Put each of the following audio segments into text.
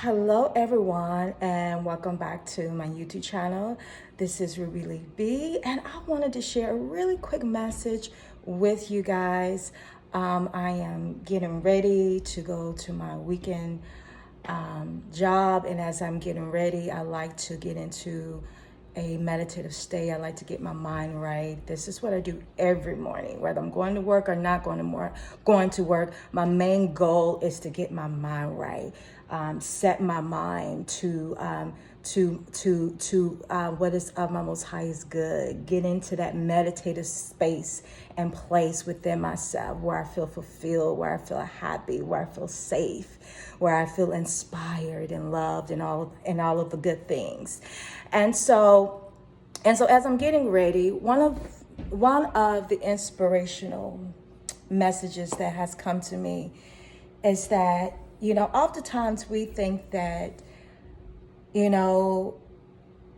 Hello everyone and welcome back to my YouTube channel. This is Rubylee B and I wanted to share a really quick message with you guys. I am getting ready to go to my weekend job, and as I'm getting ready, I like to get into a meditative state. I like to get my mind right. This is what I do every morning, whether I'm going to work or not going to work. My main goal is to get my mind right, set my mind to what is of my most highest good. Get into that meditative space and place within myself where I feel fulfilled, where I feel happy, where I feel safe, where I feel inspired and loved, and all of the good things. And so as I'm getting ready, one of the inspirational messages that has come to me is that, oftentimes we think that,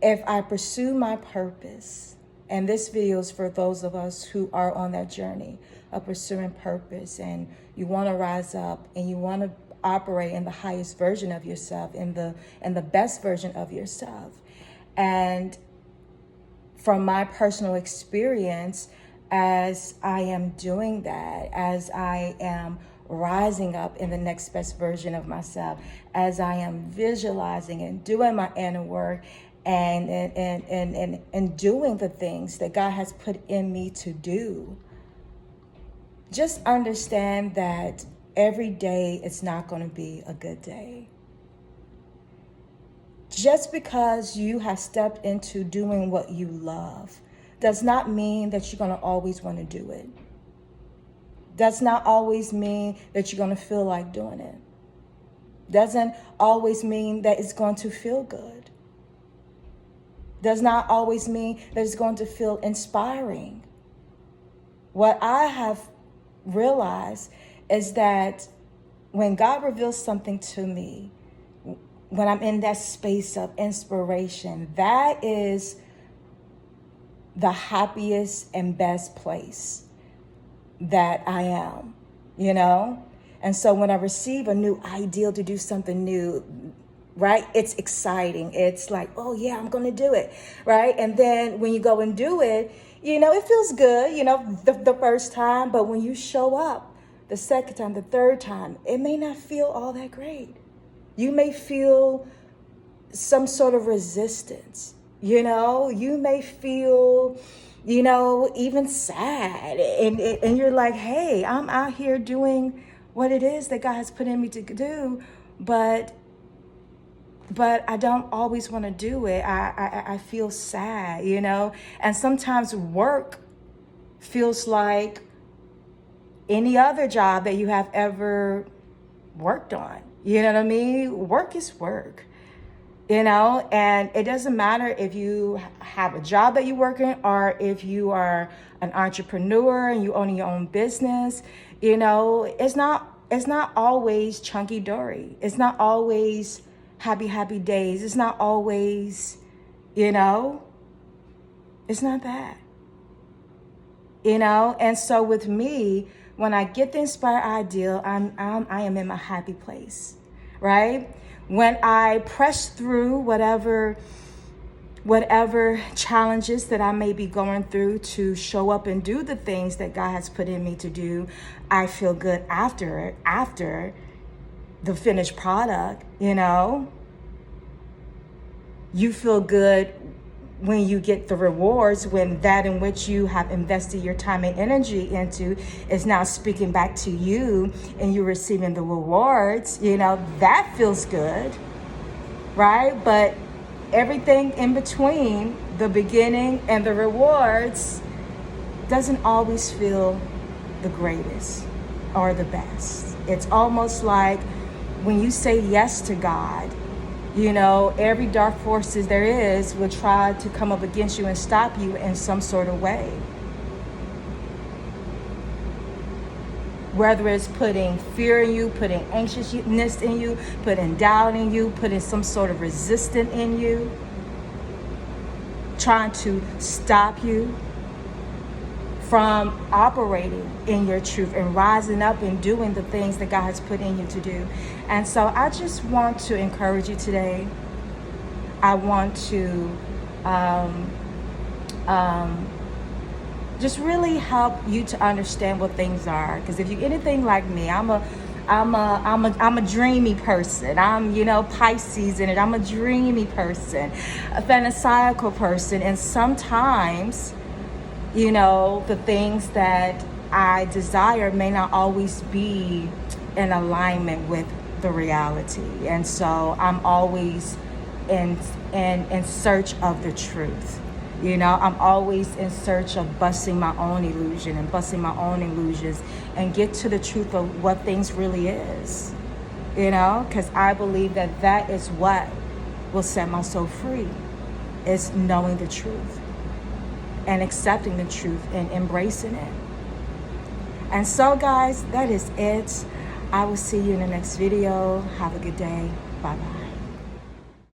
if I pursue my purpose, and this video is for those of us who are on that journey of pursuing purpose, and you want to rise up and you want to operate in the highest version of yourself, in the best version of yourself. And from my personal experience, as I am doing that, as I am rising up in the next best version of myself, as I am visualizing and doing my inner work and doing the things that God has put in me to do, just understand that every day is not going to be a good day. Just because you have stepped into doing what you love does not mean that you're going to always want to do it. Does not always mean that you're going to feel like doing it. Doesn't always mean that it's going to feel good. Does not always mean that it's going to feel inspiring. What I have realized is that when God reveals something to me, when I'm in that space of inspiration, that is the happiest and best place that I am, And so when I receive a new ideal to do something new, right, it's exciting. It's like, oh yeah, I'm going to do it, right? And then when you go and do it, it feels good, the first time, but when you show up the second time, the third time, it may not feel all that great. You may feel some sort of resistance, you may feel, even sad. And you're like, hey, I'm out here doing what it is that God has put in me to do, but I don't always want to do it. I feel sad, and sometimes work feels like any other job that you have ever worked on. You know what I mean? Work is work, and it doesn't matter if you have a job that you work in or if you are an entrepreneur and you own your own business. It's not always chunky dory. It's not always happy days. It's not always, it's not that, and so with me, when I get the inspired ideal, I am in my happy place, right? When I press through whatever challenges that I may be going through to show up and do the things that God has put in me to do, I feel good after the finished product, You feel good when you get the rewards, when that in which you have invested your time and energy into is now speaking back to you and you're receiving the rewards, that feels good, right? But everything in between the beginning and the rewards doesn't always feel the greatest or the best. It's almost like when you say yes to God, every dark forces there is will try to come up against you and stop you in some sort of way. Whether it's putting fear in you, putting anxiousness in you, putting doubt in you, putting some sort of resistance in you, trying to stop you from operating in your truth and rising up and doing the things that God has put in you to do. And so I just want to encourage you today. I want to just really help you to understand what things are. Because if you're anything like me, I'm a dreamy person. I'm, Pisces in it. I'm a dreamy person, a fantastical person. And sometimes, the things that I desire may not always be in alignment with the reality. And so I'm always in search of the truth. I'm always in search of busting my own illusion and busting my own illusions and get to the truth of what things really is. Because I believe that is what will set my soul free, is knowing the truth and accepting the truth and embracing it. And so, guys, that is it. I will see you in the next video. Have a good day. Bye-bye.